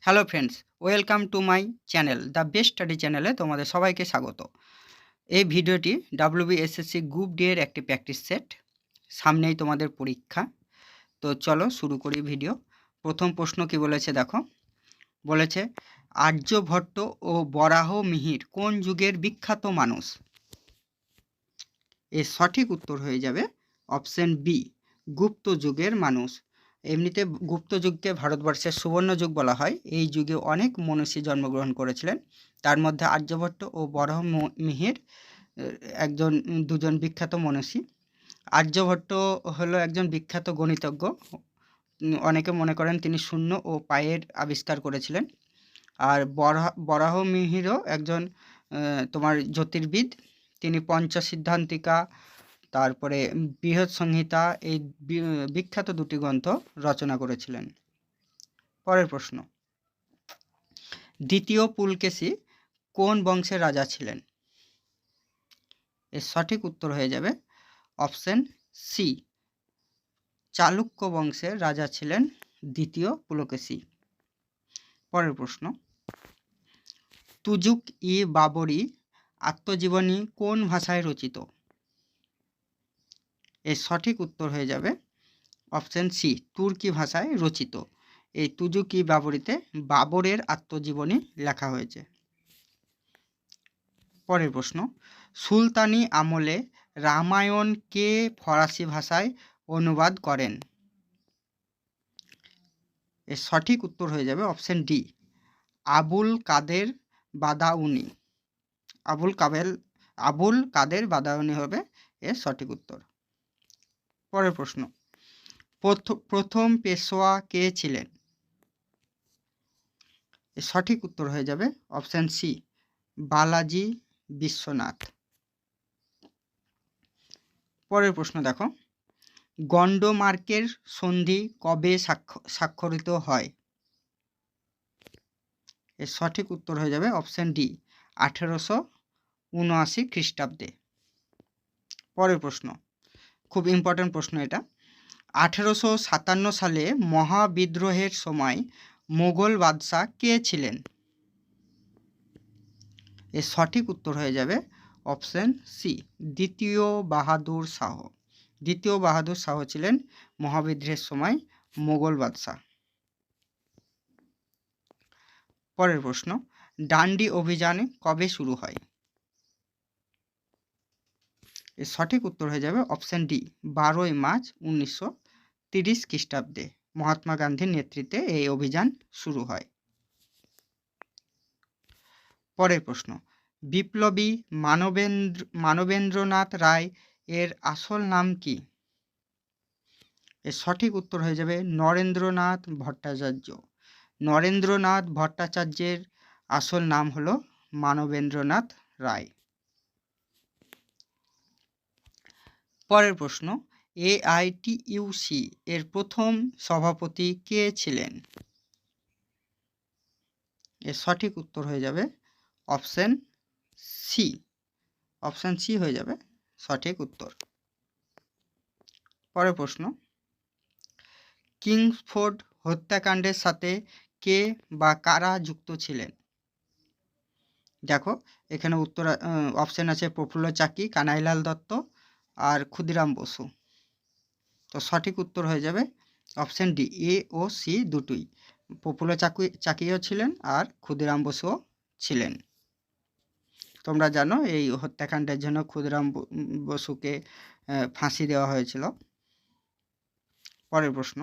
Hello friends, welcome to my channel the best study চ্যানেলে তোমাদের সবাইকে স্বাগত। এই ভিডিওটি ডাব্লিউবিএসএসসি গ্রুপ ডি এর একটি প্র্যাকটিস সেট। সামনেই তোমাদের পরীক্ষা, তো চলো শুরু করি ভিডিও। প্রথম প্রশ্ন কি বলেছে দেখো, বলেছে আর্যভট্ট ও বরাহ মিহির কোন যুগের বিখ্যাত মানুষ? এর সঠিক উত্তর হয়ে যাবে অপশন বি, গুপ্ত যুগের মানুষ। এমনিতে গুপ্ত যুগকে ভারতবর্ষের সুবর্ণ যুগ বলা হয়। এই যুগে অনেক মনীষী জন্মগ্রহণ করেছিলেন, তার মধ্যে আর্যভট্ট ও বরাহ মিহির দুজন বিখ্যাত মনীষী। আর্যভট্ট হলো একজন বিখ্যাত গণিতজ্ঞ। অনেকে মনে করেন তিনি শূন্য ও পায়ের আবিষ্কার করেছিলেন। আর বরাহ মিহিরও একজন তোমার জ্যোতির্বিদ। তিনি পঞ্চসিদ্ধান্তিকা, তারপরে বৃহৎ সংহিতা, এই বিখ্যাত দুটি গ্রন্থ রচনা করেছিলেন। পরের প্রশ্ন, দ্বিতীয় পুলকেশী কোন বংশের রাজা ছিলেন? এর সঠিক উত্তর হয়ে যাবে অপশন সি, চালুক্য বংশের রাজা ছিলেন দ্বিতীয় পুলকেশী। পরের প্রশ্ন, তুজুক ই বাবরি আত্মজীবনী কোন ভাষায় রচিত? এর সঠিক উত্তর হয়ে যাবে অপশন সি, তুর্কি ভাষায় রচিত। এই তুজুক ই বাবরিতে বাবরের আত্মজীবনী লেখা হয়েছে। পরের প্রশ্ন, সুলতানি আমলে রামায়ণ কে ফরাসি ভাষায় অনুবাদ করেন? এর সঠিক উত্তর হয়ে যাবে অপশন ডি, আবুল কাদের বাদাউনি। আবুল কাদের বাদাউনি হবে এর সঠিক উত্তর। পরের প্রশ্ন, প্রথম পেশোয়া কে ছিলেন? এর সঠিক উত্তর হয়ে যাবে অপশন সি, বালাজি বিশ্বনাথ। পরের প্রশ্ন দেখো, গন্ডমার্কের সন্ধি কবে স্বাক্ষরিত হয়? এর সঠিক উত্তর হয়ে যাবে অপশন ডি, 1879 খ্রিস্টাব্দে। পরের প্রশ্ন, খুব ইম্পর্ট্যান্ট প্রশ্ন এটা। 1857 সালে মহাবিদ্রোহের সময় মোগল বাদশাহ কে ছিলেন? এর সঠিক উত্তর হয়ে যাবে অপশন সি, দ্বিতীয় বাহাদুর শাহ। দ্বিতীয় বাহাদুর শাহ ছিলেন মহাবিদ্রোহের সময় মোগল বাদশাহ। পরের প্রশ্ন, ডান্ডি অভিযান কবে শুরু হয়? এর সঠিক উত্তর হয়ে যাবে অপশন ডি, 12ই মার্চ 1930 খ্রিস্টাব্দে মহাত্মা গান্ধীর নেতৃত্বে এই অভিযান শুরু হয়। পরের প্রশ্ন, বিপ্লবী মানবেন্দ্রনাথ রায় এর আসল নাম কি? এর সঠিক উত্তর হয়ে যাবে নরেন্দ্রনাথ ভট্টাচার্য। নরেন্দ্রনাথ ভট্টাচার্যের আসল নাম হলো মানবেন্দ্রনাথ রায়। পরের প্রশ্ন, AITUC এর প্রথম সভাপতি কে ছিলেন? এর সঠিক উত্তর হয়ে যাবে অপশন সি। অপশন সি হয়ে যাবে সঠিক উত্তর। পরের প্রশ্ন, কিংসফোর্ড হত্যাকাণ্ডের সাথে কে বা কারা যুক্ত ছিলেন? দেখো এখানে উত্তর অপশন আছে প্রফুল্ল চাকি, কানাইলাল দত্ত আর ক্ষুদিরাম বসু। তো সঠিক উত্তর হয়ে যাবে অপশন ডি, এ ও সি দুটোই। প্রফুল্ল চাকিও ছিলেন আর ক্ষুদিরাম বসুও ছিলেন। তোমরা জানো এই হত্যাকাণ্ডের জন্য ক্ষুদিরাম বসুকে ফাঁসি দেওয়া হয়েছিল। পরের প্রশ্ন,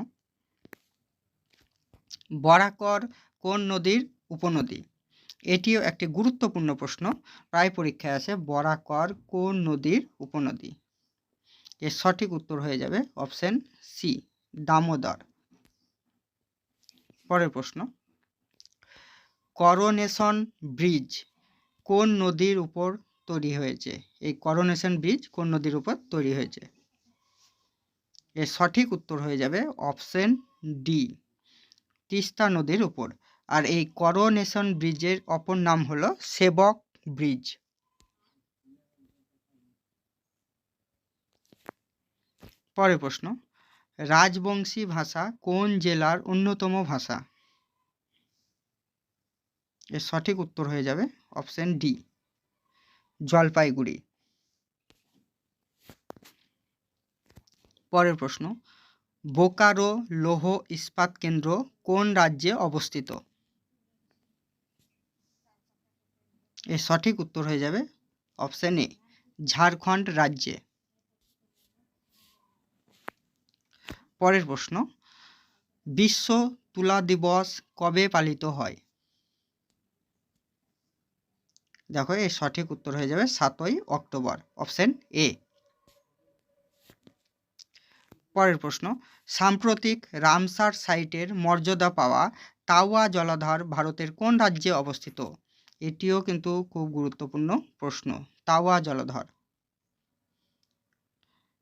বরাকর কোন নদীর উপনদী? এটিও একটি গুরুত্বপূর্ণ প্রশ্ন, প্রায় পরীক্ষায় আসে। বরাকর কোন নদীর উপনদী? এর সঠিক উত্তর হয়ে যাবে অপশন সি, দামোদর। পরের প্রশ্ন, করোনেশন ব্রিজ কোন নদীর উপর তৈরি হয়েছে? এই করোনেশন ব্রিজ কোন নদীর উপর তৈরি হয়েছে? এর সঠিক উত্তর হয়ে যাবে অপশন ডি, তিস্তা নদীর উপর। আর এই করোনেশন ব্রিজের অপর নাম হলো সেবক ব্রিজ। পরের প্রশ্ন, রাজবংশী ভাষা কোন জেলার অন্যতম ভাষা? এর সঠিক উত্তর হয়ে যাবে অপশন ডি, জলপাইগুড়ি। পরের প্রশ্ন, বোকারো লৌহ ইস্পাত কেন্দ্র কোন রাজ্যে অবস্থিত? এর সঠিক উত্তর হয়ে যাবে অপশন এ, ঝাড়খণ্ড রাজ্যে। পরের প্রশ্ন, বিশ্ব তুলা দিবস কবে পালিত হয়? দেখো এর সঠিক উত্তর হয়ে যাবে 7ই অক্টোবর, অপশন এ। পরের প্রশ্ন, সাম্প্রতিক রামসার সাইটের মর্যাদা পাওয়া তাওয়া জলাধার ভারতের কোন রাজ্যে অবস্থিত? এটিও কিন্তু খুব গুরুত্বপূর্ণ প্রশ্ন, তাওয়া জলাধার।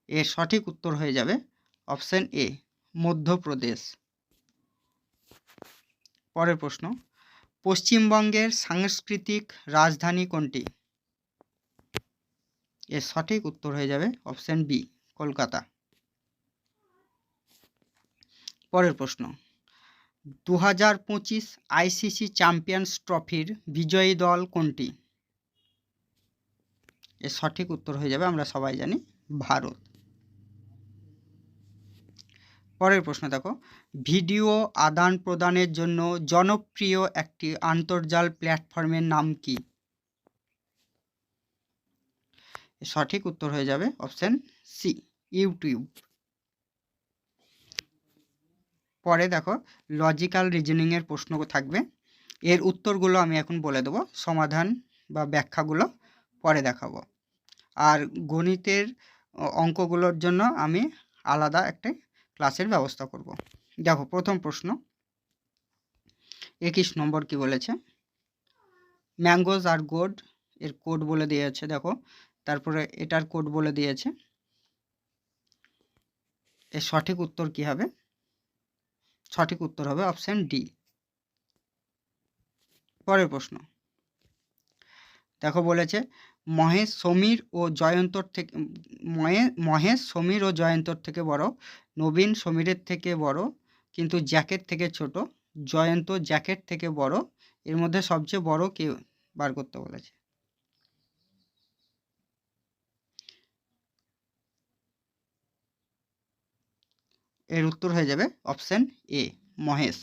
এর সঠিক উত্তর হয়ে যাবে অপশন এ, মধ্যপ্রদেশ। পরের প্রশ্ন, পশ্চিমবঙ্গের সাংস্কৃতিক রাজধানী কোনটি? এর সঠিক উত্তর হয়ে যাবে অপশন বি, কলকাতা। পরের প্রশ্ন, 2025 আইসিসি চ্যাম্পিয়ন্স ট্রফির বিজয়ী দল কোনটি? এর সঠিক উত্তর হয়ে যাবে, আমরা সবাই জানি, ভারত। পরের প্রশ্ন দেখো, ভিডিও আদান প্রদানের জন্য জনপ্রিয় একটি আন্তর্জাল প্ল্যাটফর্মের নাম কি? সঠিক উত্তর হয়ে যাবে অপশন সি, ইউটিউব। পরে দেখো লজিক্যাল রিজনিংয়ের প্রশ্ন থাকবে, এর উত্তরগুলো আমি এখন বলে দেবো, সমাধান বা ব্যাখ্যাগুলো পরে দেখাবো। আর গণিতের অঙ্কগুলোর জন্য আমি আলাদা একটা ক্লাসের ব্যবস্থা করব। দেখো প্রথম প্রশ্ন 21 নম্বর কি বলেছে, ম্যাঙ্গোজ আর গুড এর কোড বলে দিয়েছে। দেখো তারপরে এটার কোড বলে দিয়েছে। এর সঠিক উত্তর কি হবে? সঠিক উত্তর হবে অপশন ডি। পরের প্রশ্ন দেখো বলেছে, মহেশ সমীর ও জয়ন্তর থেকে মহেশ সমীর ও জয়ন্তর থেকে বড়, নবীন সমীরের থেকে বড় কিন্তু জ্যাকের থেকে ছোট, জয়ন্ত জ্যাকের থেকে বড়, এর মধ্যে সবচেয়ে বড় কে বার করতে বলেছে? এর উত্তর হয়ে যাবে অপশন এ, মহেশ।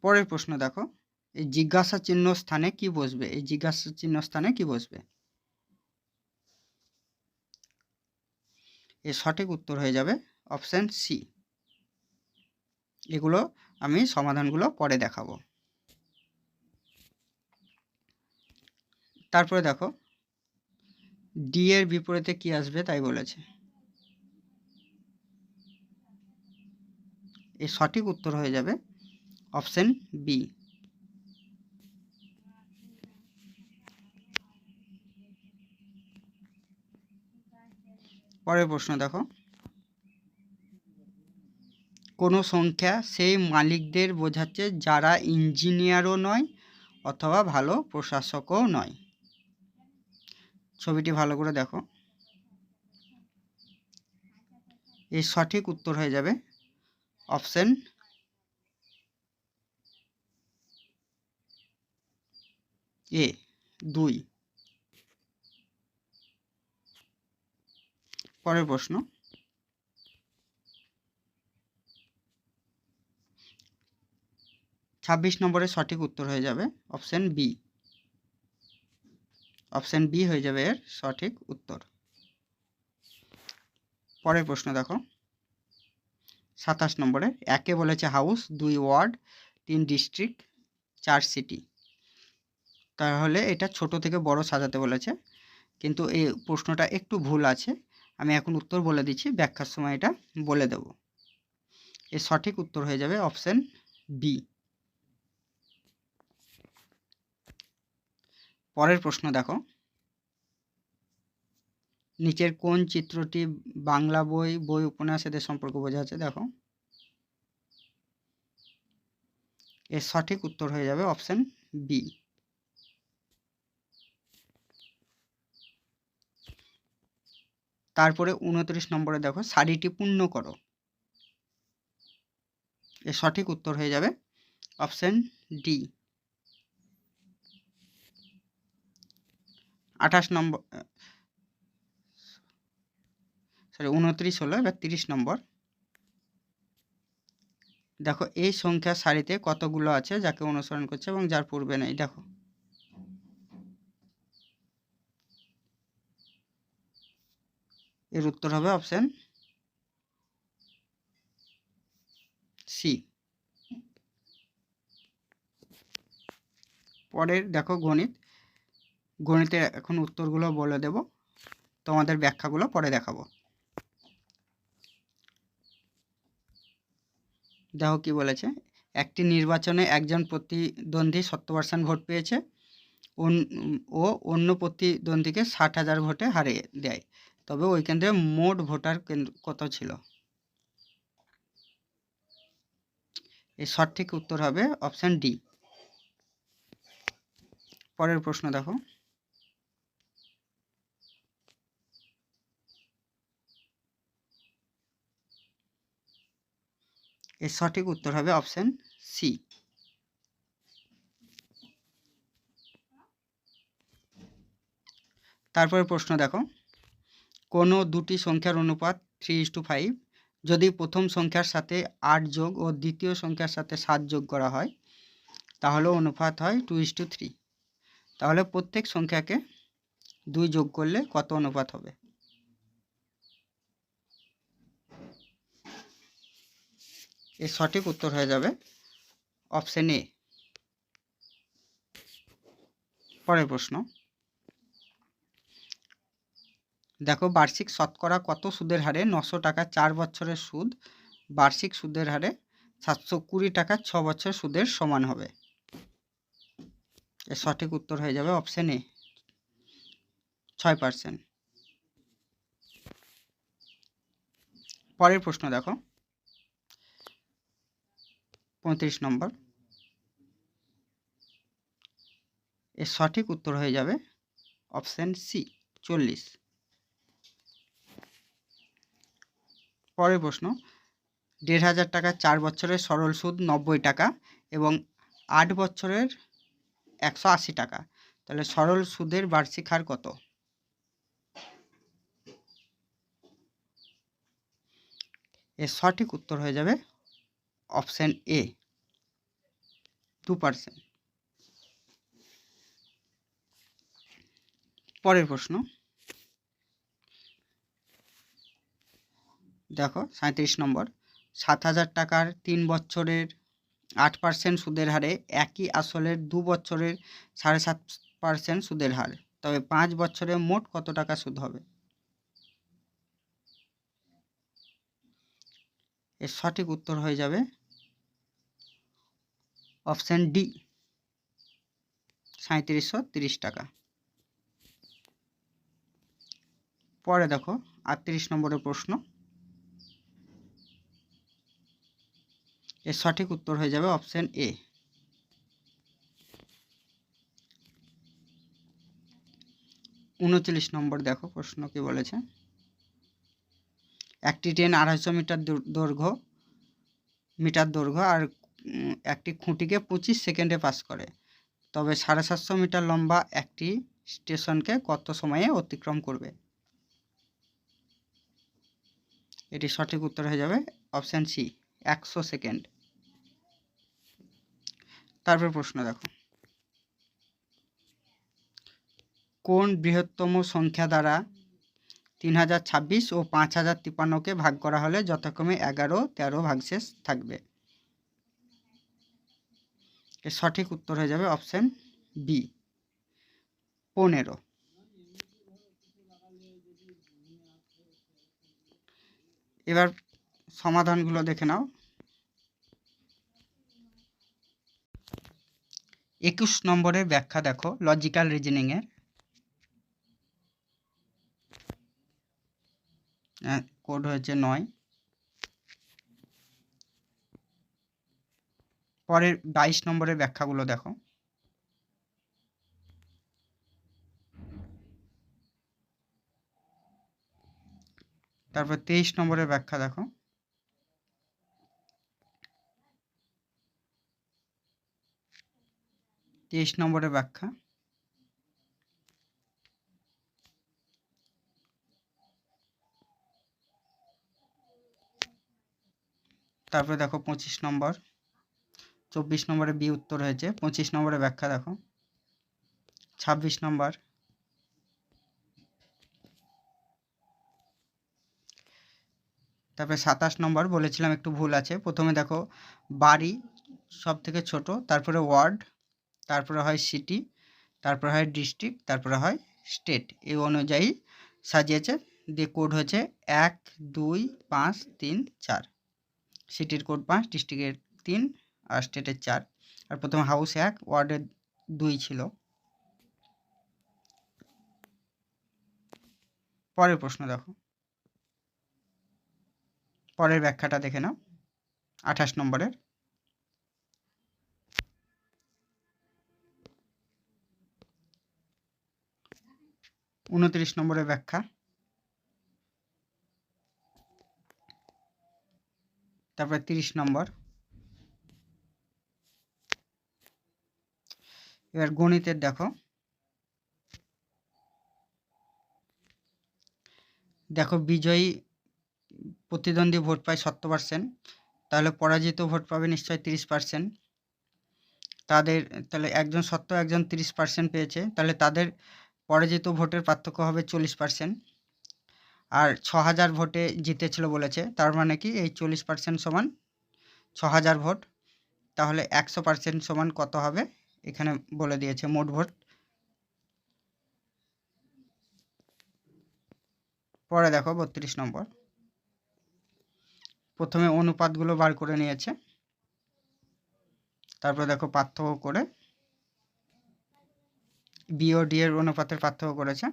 পরের প্রশ্ন দেখো, এই জিজ্ঞাসা চিহ্ন স্থানে কি বসবে? এই জিজ্ঞাসা চিহ্ন স্থানে কি বসবে? এর সঠিক উত্তর হয়ে যাবে অপশন সি। এগুলো আমি সমাধানগুলো পরে দেখাবো। তারপরে দেখো ডি এর বিপরীতে কি আসবে তাই বলেছে। এর সঠিক উত্তর হয়ে যাবে অপশন বি। পরের প্রশ্ন দেখো, কোনো সংখ্যা সেই মালিকদের বোঝাচ্ছে যারা ইঞ্জিনিয়ারও নয় অথবা ভালো প্রশাসকও নয়। ছবিটি ভালো করে দেখো। এর সঠিক উত্তর হয়ে যাবে অপশন এ, 2। পরের প্রশ্ন, 26 নম্বরের সঠিক উত্তর হয়ে যাবে অপশন বি। অপশন বি হয়ে যাবে এর সঠিক উত্তর। পরের প্রশ্ন দেখো 27 নম্বরে, একে বলেছে হাউস, 2 ওয়ার্ড, 3 ডিস্ট্রিক্ট, 4 সিটি। তাহলে এটা ছোট থেকে বড় সাজাতে বলেছে, কিন্তু এই প্রশ্নটা একটু ভুল আছে। আমি এখন উত্তর বলে দিচ্ছি, ব্যাখ্যার সময় এটা বলে দেব। এর সঠিক উত্তর হয়ে যাবে অপশন বি। পরের প্রশ্ন দেখো, নিচের কোন চিত্রটি বাংলা বই উপন্যাস এদের সম্পর্কে বোঝাচ্ছে? দেখো এর সঠিক উত্তর হয়ে যাবে অপশন বি। তারপরে 29 নম্বরে দেখো, শাড়িটি পূর্ণ করো। এর সঠিক উত্তর হয়ে যাবে অপশন ডি। 29 হলো, এবার 30 নম্বর। দেখো এই সংখ্যার সারিতে কতগুলো আছে যাকে অনুসরণ করছে এবং যার পূর্বে নেই। দেখো এর উত্তর হবে অপশন সি। পরের দেখো গণিতের এখন উত্তরগুলো বলে দেব, তোমাদের ব্যাখ্যাগুলো পরে দেখাবো। দেখো কি বলেছে, একটি নির্বাচনে একজন প্রতিদ্বন্দ্বী 70% ভোট পেয়েছে ও অন্য প্রতিদ্বন্দ্বীকে 60,000 ভোটে হারিয়ে দেয়, তবে ওই কেন্দ্রে মোট ভোটার কত ছিল? এর সঠিক উত্তর হবে অপশন ডি। পরের প্রশ্ন দেখো, এর সঠিক উত্তর হবে অপশন সি। তারপরে প্রশ্ন দেখো, কোনো দুটি সংখ্যার অনুপাত 3:5 যদি প্রথম সংখ্যার সাথে 8 যোগ ও দ্বিতীয় সংখ্যার সাথে 7 যোগ করা হয় তাহলে অনুপাত হয় 2:3। তাহলে প্রত্যেক সংখ্যাকে 2 যোগ করলে কত অনুপাত হবে? এর সঠিক উত্তর হয়ে যাবে অপশন এ। পরের প্রশ্ন দেখো, বার্ষিক শতকরা কত সুদের হারে 900 টাকা 4 বছরের সুদ বার্ষিক সুদের হারে 720 টাকা 6 বছর সুদের সমান হবে? এর সঠিক উত্তর হয়ে যাবে অপশন এ 6%। পরের প্রশ্ন দেখো 35 নম্বর, এর সঠিক উত্তর হয়ে যাবে অপশন সি 40। পরের প্রশ্ন, 1,500 টাকা 4 বছরের সরল সুদ 90 টাকা এবং 8 বছরের 180 টাকা, তাহলে সরল সুদের বার্ষিক হার কত? এর সঠিক উত্তর হয়ে যাবে অপশন এ 2%। পরের প্রশ্ন দেখো 37 নম্বর, 7,000 টাকার 3 বছরের 8% সুদের হারে একই আসলের 2 বছরের 7.5% সুদের হার, তবে 5 বছরে মোট কত টাকা সুদ হবে? এর সঠিক উত্তর হয়ে যাবে অপশন ডি 3730 টাকা। পরে দেখো 38 নম্বরের প্রশ্ন, এর সঠিক উত্তর হয়ে যাবে অপশন এ 39 নম্বর। দেখো প্রশ্ন কি বলেছে, একটি ট্রেন 250 মিটার দৈর্ঘ্য আর একটি খুঁটিকে 25 সেকেন্ডে পাস করে, তবে 750 মিটার লম্বা একটি স্টেশনকে কত সময়ে অতিক্রম করবে? এটি সঠিক উত্তর হয়ে যাবে অপশন সি 100 সেকেন্ড। তারপর প্রশ্ন দেখো, কোন বৃহত্তম সংখ্যা দ্বারা 3026 ও 5053কে ভাগ করা হলে যথাক্রমে 11, 13 ভাগশেষ থাকবে? এর সঠিক উত্তর হয়ে যাবে অপশন বি 15। এবার সমাধানগুলো দেখে নাও। 21 নম্বরের ব্যাখ্যা দেখো লজিক্যাল রিজনিংয়ের, কোড হয়েছে 9। পরের 22 নম্বরের ব্যাখ্যাগুলো দেখো, তারপর 23 নম্বরের ব্যাখ্যা দেখো, 23 নম্বরের ব্যাখ্যা। তারপরে দেখো 25 নম্বর। 24 নম্বরে বি উত্তর হয়েছে। 25 নম্বরের ব্যাখ্যা দেখো। 26 নম্বর। তারপরে 27 নম্বর বলেছিলাম একটু ভুল আছে। প্রথমে দেখো বাড়ি সব থেকে ছোট, তারপরে ওয়ার্ড, তারপরে হয় সিটি, তারপরে হয় ডিস্ট্রিক্ট, তারপরে হয় স্টেট। এই অনুযায়ী সাজিয়েছে, দিয়ে কোড হয়েছে 1 2 5 3 4। সিটির কোড 5, ডিস্ট্রিক্টের 3 আর স্টেটের 4। আর প্রথমে হাউস 1, ওয়ার্ডের 2 ছিল। পরের প্রশ্ন দেখো, পরের ব্যাখ্যাটা দেখে নাও 28 নম্বরের। 29 নম্বরের ব্যাখ্যা। তারপরে 30 নম্বর। এবার গণিতের দেখো, দেখো বিজয়ী প্রতিদ্বন্দ্বী ভোট পায় 70%, তাহলে পরাজিত ভোট পাবে নিশ্চয়ই 30%। তাদের তাহলে একজন 70, একজন 30% পেয়েছে, তাহলে তাদের পরাজিত ভোটের পার্থক্য হবে 40%। আর 6000 ভোটে জিতেছিল বলেছে, তার মানে কি এই 40% সমান 6000 ভোট। তাহলে 100% সমান কত হবে এখানে বলে দিয়েছে মোট ভোট। পরে দেখো 32 নম্বর। প্রথমে অনুপাতগুলো বার করে নিয়েছে, তারপরে দেখো পার্থক্য করে বি ও ডি এর অনুপাতের পার্থক্য করেছে,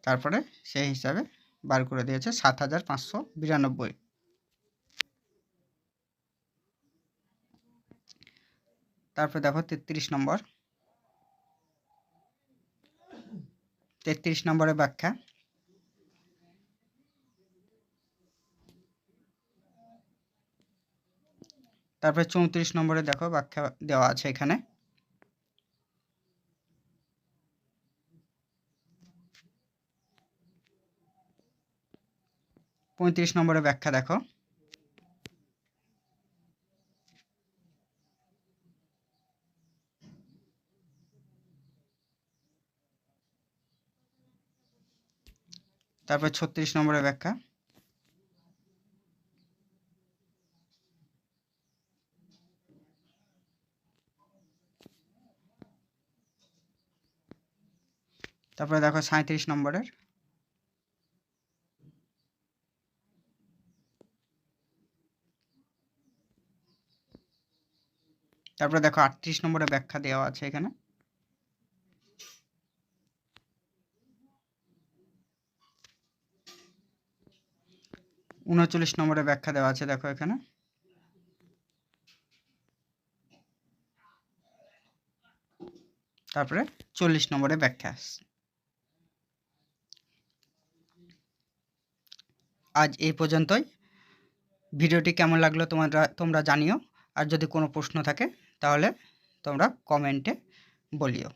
তারপরে সেই হিসাবে বার করে দিয়েছে 7592। তারপরে দেখো 33 নম্বর। 33 নম্বরের ব্যাখ্যা। তারপরে 34 নম্বরে দেখো ব্যাখ্যা দেওয়া আছে এখানে। পঁয়ত্রিশ নম্বরের ব্যাখ্যা দেখো। তারপর 36 নম্বরের ব্যাখ্যা। তারপরে দেখো 37 নম্বরের। তারপরে দেখো 38 নম্বরের ব্যাখ্যা দেওয়া আছে এখানে। উনচল্লিশ নম্বরের ব্যাখ্যা দেওয়া আছে দেখো এখানে। তারপরে 40 নম্বরের ব্যাখ্যা। আজ এই পর্যন্তই। ভিডিওটি কেমন লাগলো তোমরা জানিও, আর যদি কোনো প্রশ্ন থাকে তাহলে তোমরা কমেন্টে বলিও।